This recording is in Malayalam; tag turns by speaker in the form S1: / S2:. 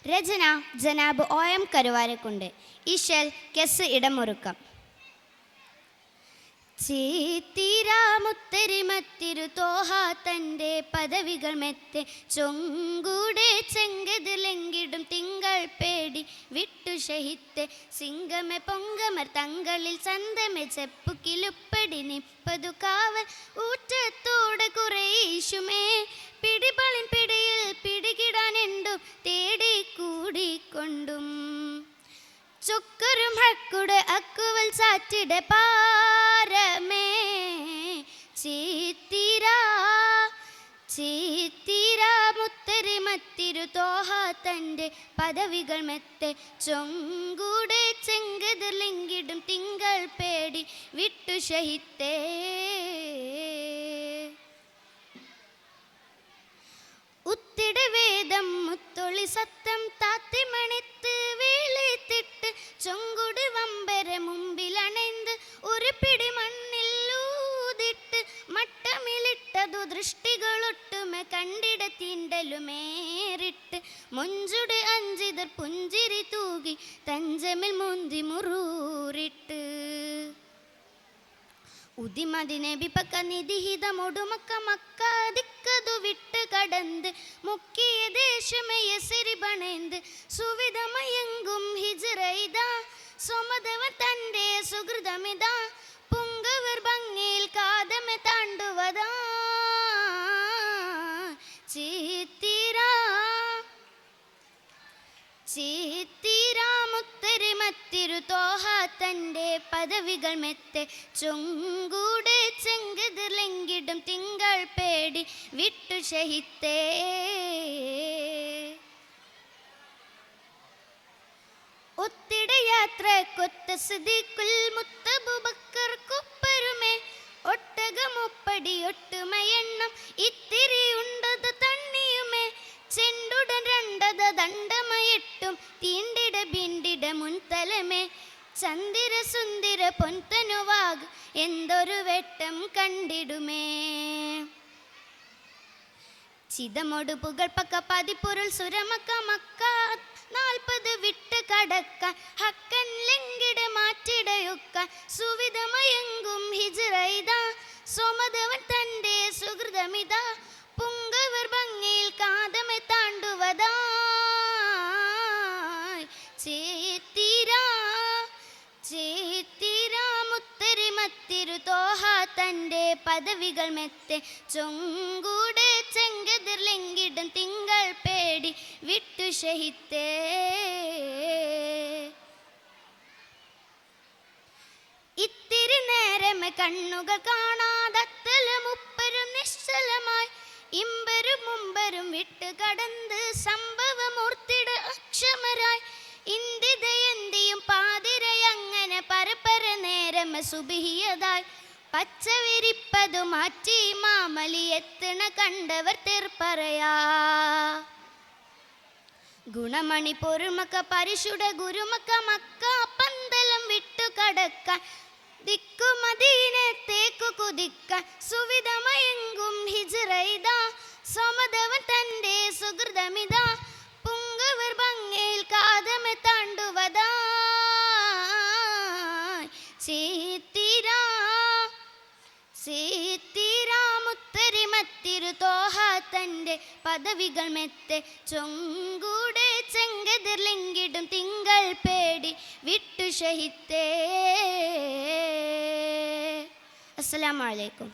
S1: രചന ജനാബ് OM കരുവാരക്കുണ്ട്. ഇശൽ കെസ് ഇടമുറുക്കം. ചീത്തിരാമുത്തരിമത്തിരു തോഹ തൻ്റെ പദവികൾ മെത്തെ ചൊങ്കൂടെ ചെങ്കതിലെങ്കിടും തിങ്കൾ പേടി വിട്ടു ഷഹിത്തെ സിംഗമെ പൊങ്കമർ തങ്ങളിൽ ചന്തമെ ചെപ്പു കിലുപ്പടി നിപ്പതു കാവൽ ഊറ്റത്തോടെ കുറേശുമേ പിടിപളിൻ പിടിയിൽ പിടികിടാനെണ്ടും തേടി കൂടിക്കൊണ്ടും ചുക്കരും ഹക്കുടെ അക്കുവൽ സാറ്റിടെ പാരമേ ചീത്തിരാ മുത്തരിമത്തിരു തോഹ തൻ്റെ പദവികൾ മെത്തെ ചൊങ്കൂടെ ചെങ്കതിർലിങ്കിടും തിങ്കൾ പേടി വിട്ടു ഷഹിത്തേ ഉത്തിട വേദം മുത്തൊളി സത്തം താത്തിമണിത്ത് വീളിത്തിട്ട് ചൊങ്കുട് വമ്പര മുമ്പിലണൈந்து ഒരു പിടി മണ്ണിൽ ഊതിട്ട് മട്ടമിലിട്ടതു ദൃഷ്ടികളൊട്ടുമെ കണ്ടിട തീണ്ടലുമേറിട്ട് മുഞ്ചുടെ അഞ്ചിതർ പുഞ്ചിരി തൂകി തഞ്ചമിൽ മുന്തി മുറൂറിട്ട് ഉദിമതിനെ വിപക്ക നിധിഹിതമൊടുമക്ക മക്ക ദിക്കതു വിട്ട് കടந்து മുക്കിയ ദേശമയ സിരിപണൈந்து സുവിധമയങ്കും ഹിജ്റൈദാ സ്വമതവ തൻ്റെ സുഹൃതമിതാ പുങ്കവർ ഭംഗിയിൽ കാതമെ താണ്ടുവതാ ചീത്തിരാമുത്തരിമത്തിരു തോഹ തൻ്റെ പദവികൾ മെത്തെ ചൊങ്കൂടെ ചെങ്കതിർലിങ്കിടും തിങ്കൾ പേടി വിട്ടു ഷഹിത്തേ ഒത്തിട യാത്ര കൊത്ത സിദ്ദീഖുൽ മുത്തബുബക്കർ കുപ്പരുമേ ഒട്ടകമൊപ്പടി ഒട്ടുമയെണ്ണം ഇത്തിരി ഉണ്ടത് തണ്ണിയുമേ ചെണ്ടുടൻ രണ്ടത ദണ്ഡമയിട്ടും തീണ്ടിട ബിണ്ടിട മുൻതലമേ ചന്ദിര സുന്ദിര പൊൻതനുവാഗ് എന്തൊരു വെട്ടം കണ്ടിടുമേ ചിതമൊടു പുകൾ പക്ക പതിപ്പൊരുൾ സുരമക്ക മക്ക 40 വിട്ട് കടക്കാൻ ഹക്കൻ ലെങ്കിട മാറ്റിടയൊക്കാൻ സുവിധമയങ്കും ഹിജ്റൈദാ സ്വമതവൻ തൻ്റെ സുഹൃതമിതാ പുങ്കവർ ഭംഗിയിൽ കാതമെ താണ്ടുവതാ ചീത്തിരാമുത്തരിമത്തിരു തോഹ തൻ്റെ പദവികൾ മെത്തെ ചൊങ്കൂടെ ചെങ്കതിർലിങ്കിടും തിങ്കൾ പേടി വിട്ടു ഷഹിത്തേ ഇത്തിരി നേരമെ കണ്ണുകൾ കാണാതത്തലും ഉപ്പരും നിശ്ചലമായി ഇമ്പരും മുമ്പരും വിട്ട് കടന്ന് സംഭവമൂർത്തിട അക്ഷമരായി ഇന്ദിതയന്തിയും പാതിരയങ്ങനെ പരപ്പര നേരമ സുബിഹിയതായി പച്ചവിരിപ്പതു മാറ്റി മാമലി എത്തണ കണ്ടവർ തീർപ്പറയാ ഗുണമണി പൊരുമക്ക പരിശുട ഗുരുമക്ക മക്ക പന്തലം വിട്ടു കടക്കാൻ ദിക്കുമദീനത്തേക്കു കുതിക്കാൻ സുവിധമയങ്കും ഹിജ്റൈദാ സ്വമതവൻ തൻ്റെ സുഹൃതമിതാ പുങ്കവർ ഭംഗിയിൽ കാതമെ താണ്ടുവതാ ചീത്തിരാമുത്തരിമത്തിരു തോഹ തൻ്റെ പദവികൾ മെത്തെ ചൊങ്കൂടെ ചെങ്കതിർലിങ്കിടും തിങ്കൾ പേടി വിട്ടു ഷഹിത്തേ. അസ്സലാമു അലൈക്കും.